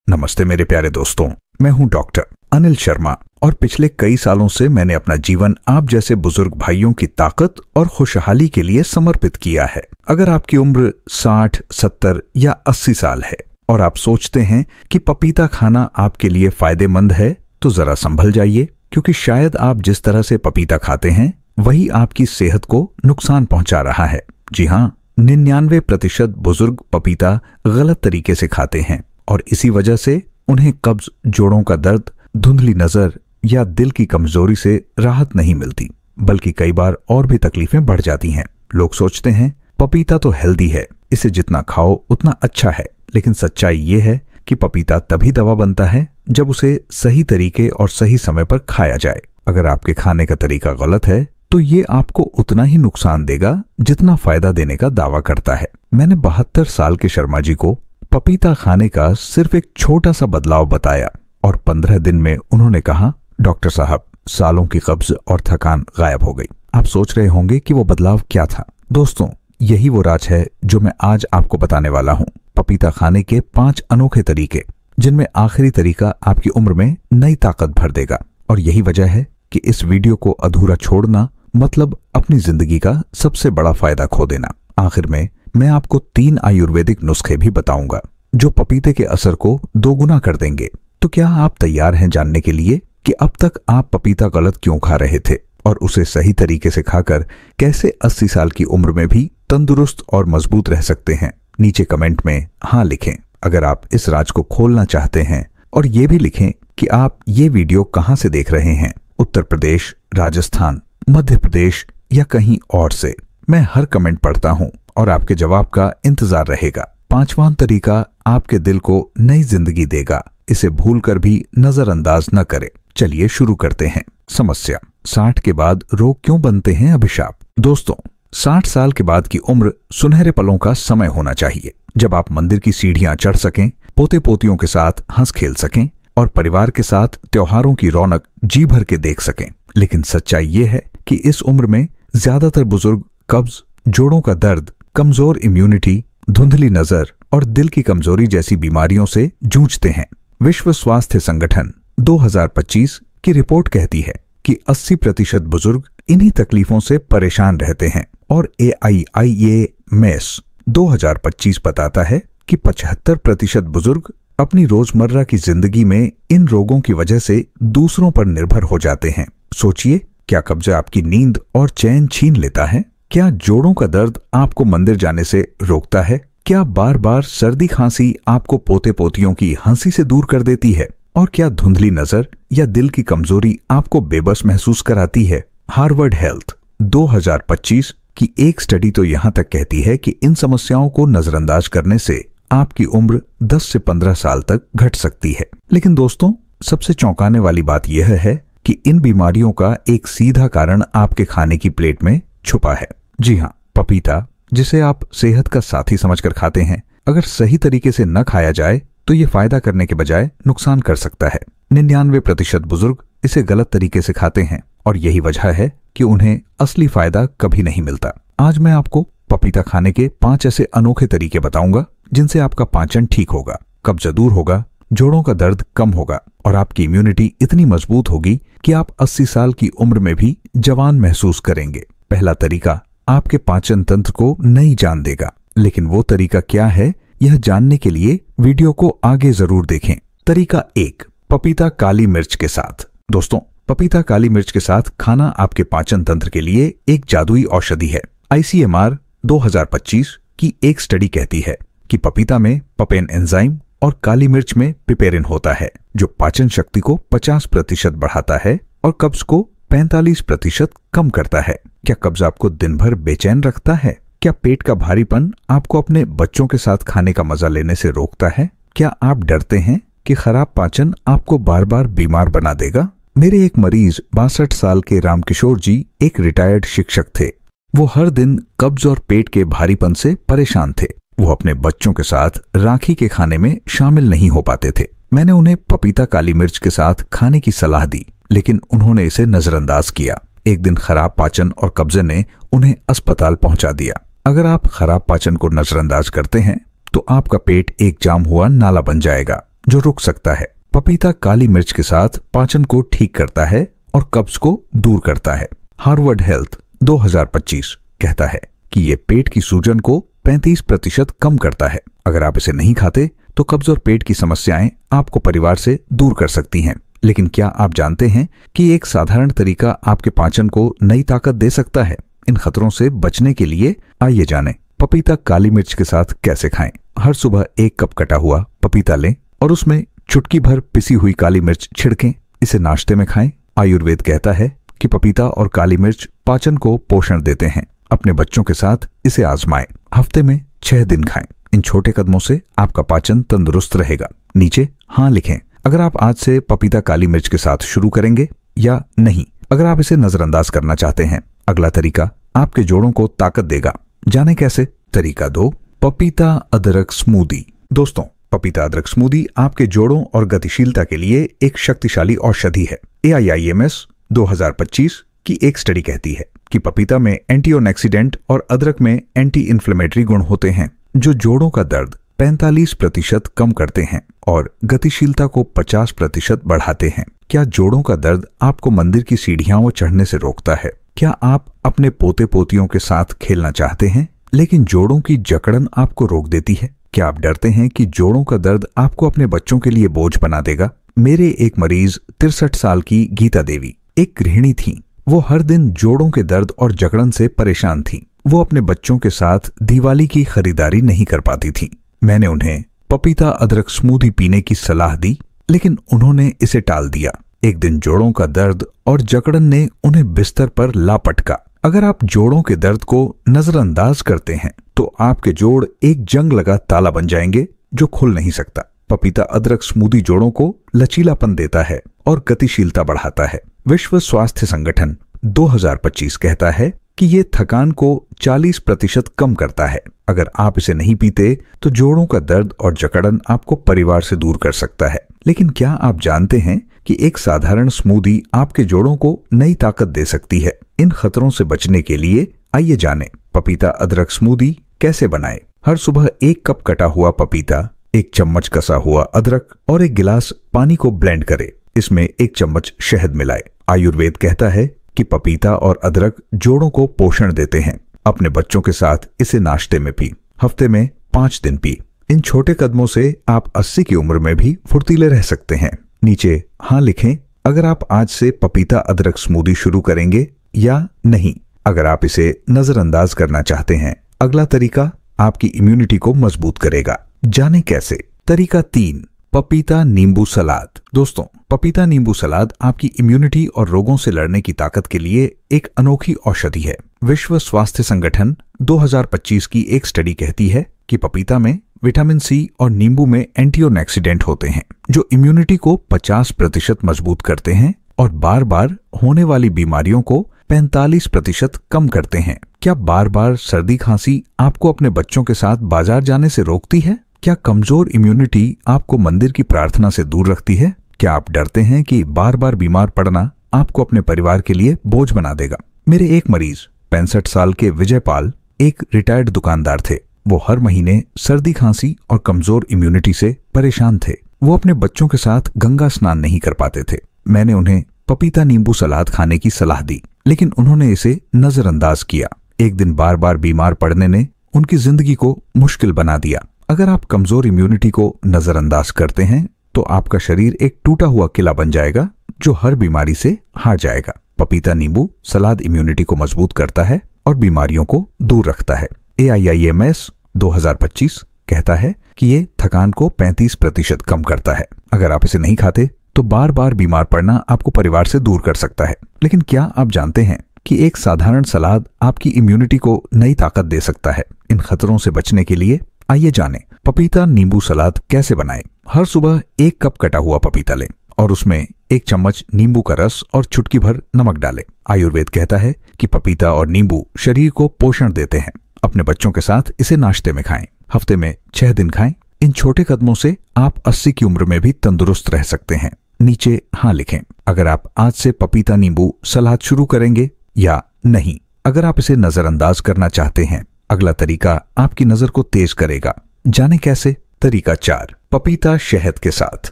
नमस्ते मेरे प्यारे दोस्तों, मैं हूं डॉक्टर अनिल शर्मा और पिछले कई सालों से मैंने अपना जीवन आप जैसे बुजुर्ग भाइयों की ताकत और खुशहाली के लिए समर्पित किया है। अगर आपकी उम्र 60, 70 या 80 साल है और आप सोचते हैं कि पपीता खाना आपके लिए फायदेमंद है, तो जरा संभल जाइए, क्योंकि शायद आप जिस तरह से पपीता खाते हैं वही आपकी सेहत को नुकसान पहुंचा रहा है। जी हाँ, 99% बुजुर्ग पपीता गलत तरीके से खाते हैं और इसी वजह से उन्हें कब्ज, जोड़ों का दर्द, धुंधली नजर या दिल की कमजोरी से राहत नहीं मिलती, बल्कि कई बार और भी तकलीफें बढ़ जाती हैं। लोग सोचते हैं पपीता तो हेल्दी है, इसे जितना खाओ उतना अच्छा है, लेकिन सच्चाई ये है कि पपीता तभी दवा बनता है जब उसे सही तरीके और सही समय पर खाया जाए। अगर आपके खाने का तरीका गलत है तो ये आपको उतना ही नुकसान देगा जितना फायदा देने का दावा करता है। मैंने 72 साल के शर्मा जी को पपीता खाने का सिर्फ एक छोटा सा बदलाव बताया और 15 दिन में उन्होंने कहा, डॉक्टर साहब, सालों की कब्ज और थकान गायब हो गई। आप सोच रहे होंगे कि वो बदलाव क्या था। दोस्तों, यही वो राज है जो मैं आज आपको बताने वाला हूँ। पपीता खाने के 5 अनोखे तरीके, जिनमें आखिरी तरीका आपकी उम्र में नई ताकत भर देगा। और यही वजह है कि इस वीडियो को अधूरा छोड़ना मतलब अपनी जिंदगी का सबसे बड़ा फायदा खो देना। आखिर में मैं आपको 3 आयुर्वेदिक नुस्खे भी बताऊंगा जो पपीते के असर को दोगुना कर देंगे। तो क्या आप तैयार हैं जानने के लिए कि अब तक आप पपीता गलत क्यों खा रहे थे और उसे सही तरीके से खाकर कैसे 80 साल की उम्र में भी तंदुरुस्त और मजबूत रह सकते हैं? नीचे कमेंट में हाँ लिखें अगर आप इस राज को खोलना चाहते हैं, और ये भी लिखें कि आप ये वीडियो कहाँ से देख रहे हैं, उत्तर प्रदेश, राजस्थान, मध्य प्रदेश या कहीं और से। मैं हर कमेंट पढ़ता हूं और आपके जवाब का इंतजार रहेगा। 5वां तरीका आपके दिल को नई जिंदगी देगा, इसे भूलकर भी नजरअंदाज न करें। चलिए शुरू करते हैं। समस्या, 60 के बाद रोग क्यों बनते हैं अभिशाप? दोस्तों, 60 साल के बाद की उम्र सुनहरे पलों का समय होना चाहिए, जब आप मंदिर की सीढ़ियां चढ़ सकें, पोते पोतियों के साथ हंस खेल सकें और परिवार के साथ त्योहारों की रौनक जी भर के देख सकें। लेकिन सच्चाई ये है कि इस उम्र में ज्यादातर बुजुर्ग कब्ज, जोड़ों का दर्द, कमजोर इम्यूनिटी, धुंधली नजर और दिल की कमजोरी जैसी बीमारियों से जूझते हैं। विश्व स्वास्थ्य संगठन 2025 की रिपोर्ट कहती है कि 80% बुजुर्ग इन्हीं तकलीफों से परेशान रहते हैं और AIIA-MES 2025 बताता है कि 75% बुजुर्ग अपनी रोजमर्रा की जिंदगी में इन रोगों की वजह से दूसरों पर निर्भर हो जाते हैं। सोचिए, क्या कब्जा आपकी नींद और चैन छीन लेता है? क्या जोड़ों का दर्द आपको मंदिर जाने से रोकता है? क्या बार बार सर्दी खांसी आपको पोते पोतियों की हंसी से दूर कर देती है? और क्या धुंधली नजर या दिल की कमजोरी आपको बेबस महसूस कराती है? हार्वर्ड हेल्थ 2025 की एक स्टडी तो यहां तक कहती है कि इन समस्याओं को नजरअंदाज करने से आपकी उम्र 10 से 15 साल तक घट सकती है। लेकिन दोस्तों, सबसे चौंकाने वाली बात यह है कि इन बीमारियों का एक सीधा कारण आपके खाने की प्लेट में छुपा है। जी हाँ, पपीता, जिसे आप सेहत का साथी समझकर खाते हैं, अगर सही तरीके से न खाया जाए तो ये फायदा करने के बजाय नुकसान कर सकता है। 99% बुजुर्ग इसे गलत तरीके से खाते हैं और यही वजह है कि उन्हें असली फायदा कभी नहीं मिलता। आज मैं आपको पपीता खाने के 5 ऐसे अनोखे तरीके बताऊंगा जिनसे आपका पाचन ठीक होगा, कब्ज दूर होगा, जोड़ों का दर्द कम होगा और आपकी इम्यूनिटी इतनी मजबूत होगी कि आप 80 साल की उम्र में भी जवान महसूस करेंगे। पहला तरीका आपके पाचन तंत्र को नई जान देगा। लेकिन वो तरीका क्या है, यह जानने के लिए वीडियो को आगे जरूर देखें। तरीका 1, पपीता काली मिर्च के साथ। दोस्तों, पपीता काली मिर्च के साथ खाना आपके पाचन तंत्र के लिए एक जादुई औषधि है। ICMR 2025 की एक स्टडी कहती है कि पपीता में पपेन एंजाइम और काली मिर्च में पिपेरिन होता है, जो पाचन शक्ति को 50% बढ़ाता है और कब्ज को 45% कम करता है। क्या कब्ज आपको दिन भर बेचैन रखता है? क्या पेट का भारीपन आपको अपने बच्चों के साथ खाने का मजा लेने से रोकता है? क्या आप डरते हैं कि खराब पाचन आपको बार बार बीमार बना देगा? मेरे एक मरीज 62 साल के रामकिशोर जी एक रिटायर्ड शिक्षक थे। वो हर दिन कब्ज और पेट के भारीपन से परेशान थे। वो अपने बच्चों के साथ राखी के खाने में शामिल नहीं हो पाते थे। मैंने उन्हें पपीता काली मिर्च के साथ खाने की सलाह दी, लेकिन उन्होंने इसे नजरअंदाज किया। एक दिन खराब पाचन और कब्जे ने उन्हें अस्पताल पहुंचा दिया। अगर आप खराब पाचन को नजरअंदाज करते हैं तो आपका पेट एक जाम हुआ नाला बन जाएगा, जो रुक सकता है। पपीता काली मिर्च के साथ पाचन को ठीक करता है और कब्ज को दूर करता है। हार्वर्ड हेल्थ 2025 कहता है कि ये पेट की सूजन को 35% कम करता है। अगर आप इसे नहीं खाते तो कब्ज और पेट की समस्याएं आपको परिवार से दूर कर सकती हैं। लेकिन क्या आप जानते हैं कि एक साधारण तरीका आपके पाचन को नई ताकत दे सकता है? इन खतरों से बचने के लिए आइए जानें पपीता काली मिर्च के साथ कैसे खाएं। हर सुबह 1 कप कटा हुआ पपीता लें और उसमें चुटकी भर पिसी हुई काली मिर्च छिड़कें। इसे नाश्ते में खाएं। आयुर्वेद कहता है कि पपीता और काली मिर्च पाचन को पोषण देते हैं। अपने बच्चों के साथ इसे आजमाएं। हफ्ते में 6 दिन खाएं। इन छोटे कदमों से आपका पाचन तंदुरुस्त रहेगा। नीचे हाँ लिखें अगर आप आज से पपीता काली मिर्च के साथ शुरू करेंगे या नहीं, अगर आप इसे नजरअंदाज करना चाहते हैं। अगला तरीका आपके जोड़ों को ताकत देगा। जाने कैसे? तरीका 2, पपीता अदरक स्मूदी। दोस्तों, पपीता अदरक स्मूदी आपके जोड़ों और गतिशीलता के लिए एक शक्तिशाली औषधि है। AIIMS 2025 की एक स्टडी कहती है कि पपीता में एंटीऑक्सीडेंट और अदरक में एंटी इन्फ्लेमेटरी गुण होते हैं जो जोड़ों का दर्द 45% कम करते हैं और गतिशीलता को 50% बढ़ाते हैं। क्या जोड़ों का दर्द आपको मंदिर की सीढ़ियां चढ़ने से रोकता है? क्या आप अपने पोते पोतियों के साथ खेलना चाहते हैं लेकिन जोड़ों की जकड़न आपको रोक देती है? क्या आप डरते हैं कि जोड़ों का दर्द आपको अपने बच्चों के लिए बोझ बना देगा? मेरे एक मरीज 63 साल की गीता देवी एक गृहिणी थी। वो हर दिन जोड़ों के दर्द और जकड़न से परेशान थी। वो अपने बच्चों के साथ दिवाली की खरीदारी नहीं कर पाती थी। मैंने उन्हें पपीता अदरक स्मूदी पीने की सलाह दी लेकिन उन्होंने इसे टाल दिया। एक दिन जोड़ों का दर्द और जकड़न ने उन्हें बिस्तर पर लापटका। अगर आप जोड़ों के दर्द को नजरअंदाज करते हैं तो आपके जोड़ एक जंग लगा ताला बन जाएंगे जो खुल नहीं सकता। पपीता अदरक स्मूदी जोड़ों को लचीलापन देता है और गतिशीलता बढ़ाता है। विश्व स्वास्थ्य संगठन 2025 कहता है कि ये थकान को 40% कम करता है। अगर आप इसे नहीं पीते तो जोड़ों का दर्द और जकड़न आपको परिवार से दूर कर सकता है। लेकिन क्या आप जानते हैं कि एक साधारण स्मूदी आपके जोड़ों को नई ताकत दे सकती है? इन खतरों से बचने के लिए आइए जानें पपीता अदरक स्मूदी कैसे बनाएं। हर सुबह 1 कप कटा हुआ पपीता, 1 चम्मच कसा हुआ अदरक और 1 गिलास पानी को ब्लेंड करें। इसमें 1 चम्मच शहद मिलाएं। आयुर्वेद कहता है कि पपीता और अदरक जोड़ों को पोषण देते हैं। अपने बच्चों के साथ इसे नाश्ते में पी। हफ्ते में 5 दिन पी। इन छोटे कदमों से आप 80 की उम्र में भी फुर्तीले रह सकते हैं। नीचे हाँ लिखें अगर आप आज से पपीता अदरक स्मूदी शुरू करेंगे या नहीं, अगर आप इसे नजरअंदाज करना चाहते हैं। अगला तरीका आपकी इम्यूनिटी को मजबूत करेगा। जाने कैसे? तरीका 3, पपीता नींबू सलाद। दोस्तों, पपीता नींबू सलाद आपकी इम्यूनिटी और रोगों से लड़ने की ताकत के लिए एक अनोखी औषधि है। विश्व स्वास्थ्य संगठन 2025 की एक स्टडी कहती है कि पपीता में विटामिन सी और नींबू में एंटीऑक्सीडेंट होते हैं जो इम्यूनिटी को 50% मजबूत करते हैं और बार बार होने वाली बीमारियों को 45% कम करते हैं। क्या बार बार सर्दी खांसी आपको अपने बच्चों के साथ बाजार जाने से रोकती है? क्या कमजोर इम्यूनिटी आपको मंदिर की प्रार्थना से दूर रखती है? क्या आप डरते हैं कि बार बार बीमार पड़ना आपको अपने परिवार के लिए बोझ बना देगा? मेरे एक मरीज 65 साल के विजयपाल एक रिटायर्ड दुकानदार थे। वो हर महीने सर्दी खांसी और कमजोर इम्यूनिटी से परेशान थे। वो अपने बच्चों के साथ गंगा स्नान नहीं कर पाते थे। मैंने उन्हें पपीता नींबू सलाद खाने की सलाह दी लेकिन उन्होंने इसे नजरअंदाज किया। एक दिन बार बार बीमार पड़ने ने उनकी जिंदगी को मुश्किल बना दिया। अगर आप कमजोर इम्यूनिटी को नजरअंदाज करते हैं तो आपका शरीर एक टूटा हुआ किला बन जाएगा जो हर बीमारी से हार जाएगा। पपीता नींबू सलाद इम्यूनिटी को मजबूत करता है और बीमारियों को दूर रखता है। AIIMS 2025 कहता है कि ये थकान को 35% कम करता है। अगर आप इसे नहीं खाते तो बार बार बीमार पड़ना आपको परिवार से दूर कर सकता है। लेकिन क्या आप जानते हैं कि एक साधारण सलाद आपकी इम्यूनिटी को नई ताकत दे सकता है? इन खतरों से बचने के लिए आइए जानें पपीता नींबू सलाद कैसे बनाएं। हर सुबह 1 कप कटा हुआ पपीता लें और उसमें 1 चम्मच नींबू का रस और चुटकी भर नमक डालें। आयुर्वेद कहता है कि पपीता और नींबू शरीर को पोषण देते हैं। अपने बच्चों के साथ इसे नाश्ते में खाएं। हफ्ते में 6 दिन खाएं। इन छोटे कदमों से आप 80 की उम्र में भी तंदुरुस्त रह सकते हैं। नीचे हाँ लिखें अगर आप आज से पपीता नींबू सलाद शुरू करेंगे या नहीं, अगर आप इसे नजरअंदाज करना चाहते हैं। अगला तरीका आपकी नजर को तेज करेगा। जाने कैसे? तरीका 4, पपीता शहद के साथ।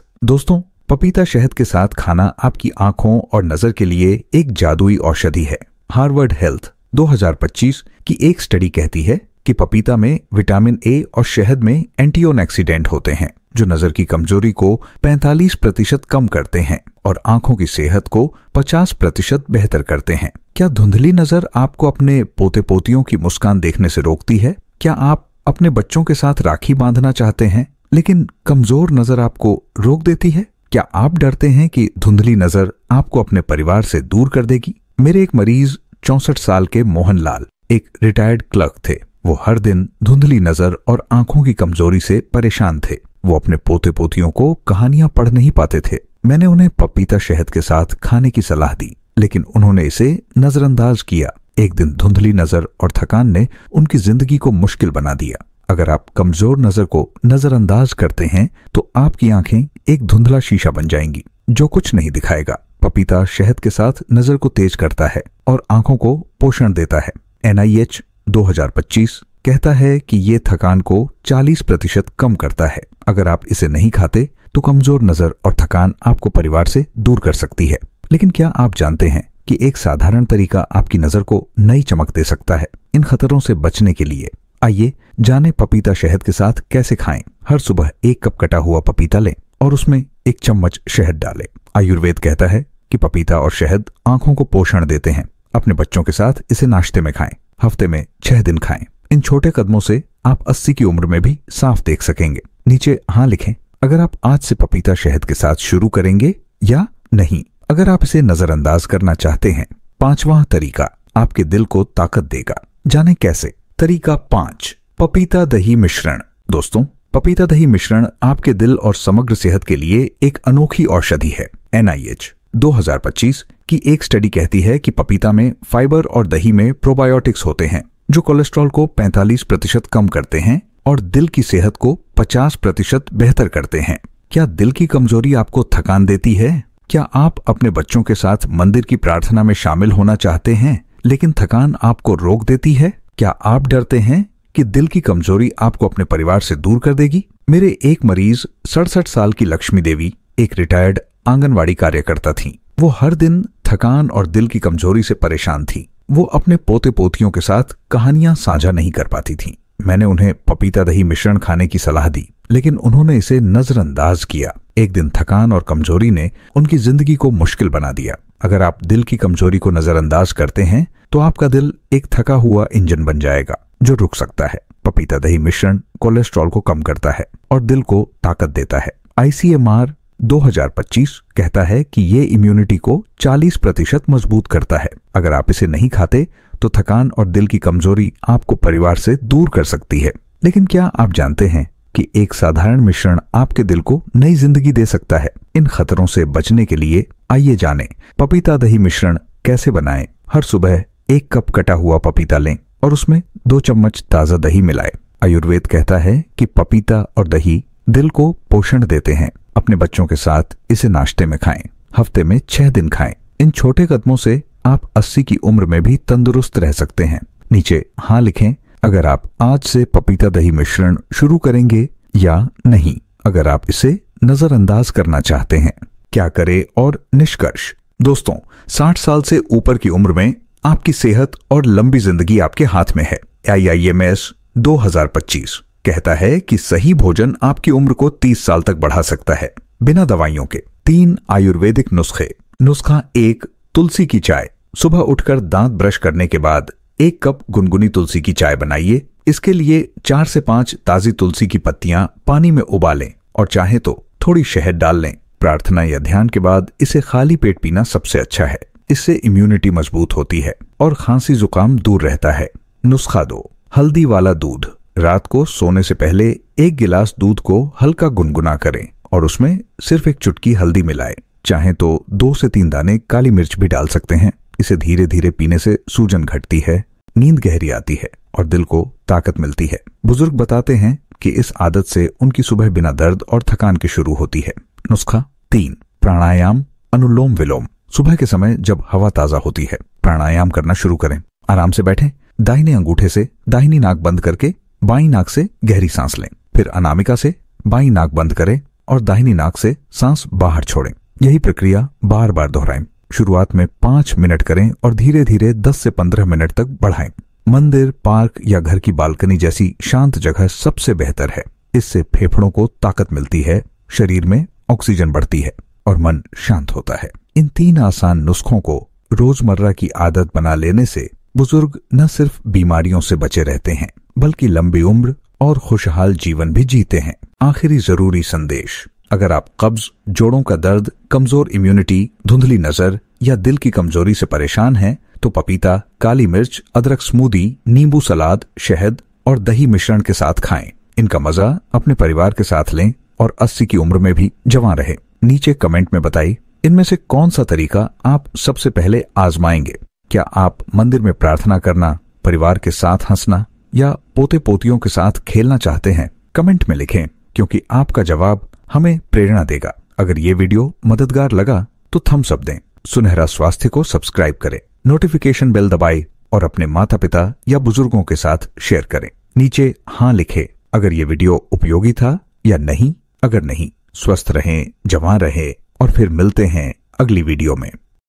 दोस्तों, पपीता शहद के साथ खाना आपकी आंखों और नजर के लिए एक जादुई औषधि है। हार्वर्ड हेल्थ 2025 की एक स्टडी कहती है कि पपीता में विटामिन ए और शहद में एंटीऑक्सीडेंट होते हैं जो नजर की कमजोरी को 45% कम करते हैं और आंखों की सेहत को 50% बेहतर करते हैं। क्या धुंधली नजर आपको अपने पोते पोतियों की मुस्कान देखने से रोकती है? क्या आप अपने बच्चों के साथ राखी बांधना चाहते हैं लेकिन कमजोर नजर आपको रोक देती है? क्या आप डरते हैं कि धुंधली नजर आपको अपने परिवार से दूर कर देगी? मेरे एक मरीज 64 साल के मोहन लाल एक रिटायर्ड क्लर्क थे। वो हर दिन धुंधली नजर और आंखों की कमजोरी से परेशान थे। वो अपने पोते पोतियों को कहानियां पढ़ नहीं पाते थे। मैंने उन्हें पपीता शहद के साथ खाने की सलाह दी लेकिन उन्होंने इसे नजरअंदाज किया। एक दिन धुंधली नजर और थकान ने उनकी जिंदगी को मुश्किल बना दिया। अगर आप कमजोर नजर को नजरअंदाज करते हैं तो आपकी आंखें एक धुंधला शीशा बन जाएंगी जो कुछ नहीं दिखाएगा। पपीता शहद के साथ नजर को तेज करता है और आंखों को पोषण देता है। NIH 2025 कहता है कि ये थकान को 40% कम करता है। अगर आप इसे नहीं खाते तो कमजोर नजर और थकान आपको परिवार से दूर कर सकती है। लेकिन क्या आप जानते हैं कि एक साधारण तरीका आपकी नजर को नई चमक दे सकता है? इन खतरों से बचने के लिए आइए जाने पपीता शहद के साथ कैसे खाएं। हर सुबह 1 कप कटा हुआ पपीता लें और उसमें 1 चम्मच शहद डालें। आयुर्वेद कहता है कि पपीता और शहद आंखों को पोषण देते हैं। अपने बच्चों के साथ इसे नाश्ते में खाएं। हफ्ते में 6 दिन खाएं। इन छोटे कदमों से आप 80 की उम्र में भी साफ देख सकेंगे। नीचे हाँ लिखें अगर आप आज से पपीता शहद के साथ शुरू करेंगे या नहीं। अगर आप इसे नजरअंदाज करना चाहते हैं। 5वां तरीका आपके दिल को ताकत देगा। जाने कैसे। तरीका 5, पपीता दही मिश्रण। दोस्तों, पपीता दही मिश्रण आपके दिल और समग्र सेहत के लिए एक अनोखी औषधि है। NIH 2025 की एक स्टडी कहती है कि पपीता में फाइबर और दही में प्रोबायोटिक्स होते हैं जो कोलेस्ट्रॉल को 45% कम करते हैं और दिल की सेहत को 50% बेहतर करते हैं। क्या दिल की कमजोरी आपको थकान देती है? क्या आप अपने बच्चों के साथ मंदिर की प्रार्थना में शामिल होना चाहते हैं लेकिन थकान आपको रोक देती है? क्या आप डरते हैं कि दिल की कमजोरी आपको अपने परिवार से दूर कर देगी? मेरे एक मरीज 67 साल की लक्ष्मी देवी एक रिटायर्ड आंगनवाड़ी कार्यकर्ता थी। वो हर दिन थकान और दिल की कमजोरी से परेशान थी। वो अपने पोते पोतियों के साथ कहानियां साझा नहीं कर पाती थी। मैंने उन्हें पपीता दही मिश्रण खाने की सलाह दी लेकिन उन्होंने इसे नजरअंदाज किया। एक दिन थकान और कमजोरी ने उनकी जिंदगी को मुश्किल बना दिया। अगर आप दिल की कमजोरी को नजरअंदाज करते हैं तो आपका दिल एक थका हुआ इंजन बन जाएगा जो रुक सकता है। पपीता दही मिश्रण कोलेस्ट्रॉल को कम करता है और दिल को ताकत देता है। ICMR 2025 कहता है कि ये इम्यूनिटी को 40% मजबूत करता है। अगर आप इसे नहीं खाते तो थकान और दिल की कमजोरी आपको परिवार से दूर कर सकती है। लेकिन क्या आप जानते हैं कि एक साधारण मिश्रण आपके दिल को नई जिंदगी दे सकता है? इन खतरों से बचने के लिए आइए जानें पपीता दही मिश्रण कैसे बनाएं। हर सुबह 1 कप कटा हुआ पपीता लें और उसमें 2 चम्मच ताजा दही मिलाएं। आयुर्वेद कहता है कि पपीता और दही दिल को पोषण देते हैं। अपने बच्चों के साथ इसे नाश्ते में खाएं। हफ्ते में 6 दिन खाएं। इन छोटे कदमों से आप 80 की उम्र में भी तंदुरुस्त रह सकते हैं। नीचे हाँ लिखें अगर आप आज से पपीता दही मिश्रण शुरू करेंगे या नहीं। अगर आप इसे नजरअंदाज करना चाहते हैं। क्या करें और निष्कर्ष। दोस्तों, 60 साल से ऊपर की उम्र में आपकी सेहत और लंबी जिंदगी आपके हाथ में है। IIMS 2025 कहता है कि सही भोजन आपकी उम्र को 30 साल तक बढ़ा सकता है बिना दवाइयों के। 3 आयुर्वेदिक नुस्खे। नुस्खा 1, तुलसी की चाय। सुबह उठकर दांत ब्रश करने के बाद 1 कप गुनगुनी तुलसी की चाय बनाइए। इसके लिए 4 से 5 ताजी तुलसी की पत्तियां पानी में उबालें और चाहे तो थोड़ी शहद डाल लें। प्रार्थना या ध्यान के बाद इसे खाली पेट पीना सबसे अच्छा है। इससे इम्यूनिटी मजबूत होती है और खांसी जुकाम दूर रहता है। नुस्खा 2, हल्दी वाला दूध। रात को सोने से पहले 1 गिलास दूध को हल्का गुनगुना करें और उसमें सिर्फ 1 चुटकी हल्दी मिलाएं। चाहे तो 2 से 3 दाने काली मिर्च भी डाल सकते हैं। इसे धीरे धीरे पीने से सूजन घटती है, नींद गहरी आती है और दिल को ताकत मिलती है। बुजुर्ग बताते हैं कि इस आदत से उनकी सुबह बिना दर्द और थकान के शुरू होती है। नुस्खा 3, प्राणायाम अनुलोम विलोम। सुबह के समय जब हवा ताजा होती है प्राणायाम करना शुरू करें। आराम से बैठें। दाहिने अंगूठे से दाहिनी नाक बंद करके बाईं नाक से गहरी सांस लें। फिर अनामिका से बाईं नाक बंद करें और दाहिनी नाक से सांस बाहर छोड़ें। यही प्रक्रिया बार बार दोहराएं। शुरुआत में 5 मिनट करें और धीरे धीरे 10 से 15 मिनट तक बढ़ाएं। मंदिर, पार्क या घर की बालकनी जैसी शांत जगह सबसे बेहतर है। इससे फेफड़ों को ताकत मिलती है, शरीर में ऑक्सीजन बढ़ती है और मन शांत होता है। इन 3 आसान नुस्खों को रोजमर्रा की आदत बना लेने से बुजुर्ग न सिर्फ बीमारियों से बचे रहते हैं बल्कि लंबी उम्र और खुशहाल जीवन भी जीते हैं। आखिरी जरूरी संदेश, अगर आप कब्ज, जोड़ों का दर्द, कमजोर इम्यूनिटी, धुंधली नजर या दिल की कमजोरी से परेशान हैं तो पपीता, काली मिर्च, अदरक स्मूदी, नींबू सलाद, शहद और दही मिश्रण के साथ खाएं। इनका मजा अपने परिवार के साथ लें और 80 की उम्र में भी जवान रहे। नीचे कमेंट में बताइए इनमें से कौन सा तरीका आप सबसे पहले आजमाएंगे। क्या आप मंदिर में प्रार्थना करना, परिवार के साथ हंसना या पोते पोतियों के साथ खेलना चाहते हैं? कमेंट में लिखें, क्योंकि आपका जवाब हमें प्रेरणा देगा। अगर ये वीडियो मददगार लगा तो थम्स अप दें, सुनहरा स्वास्थ्य को सब्सक्राइब करें, नोटिफिकेशन बेल दबाएं और अपने माता पिता या बुजुर्गों के साथ शेयर करें। नीचे हाँ लिखे अगर ये वीडियो उपयोगी था या नहीं अगर नहीं। स्वस्थ रहें, जवान रहें और फिर मिलते हैं अगली वीडियो में।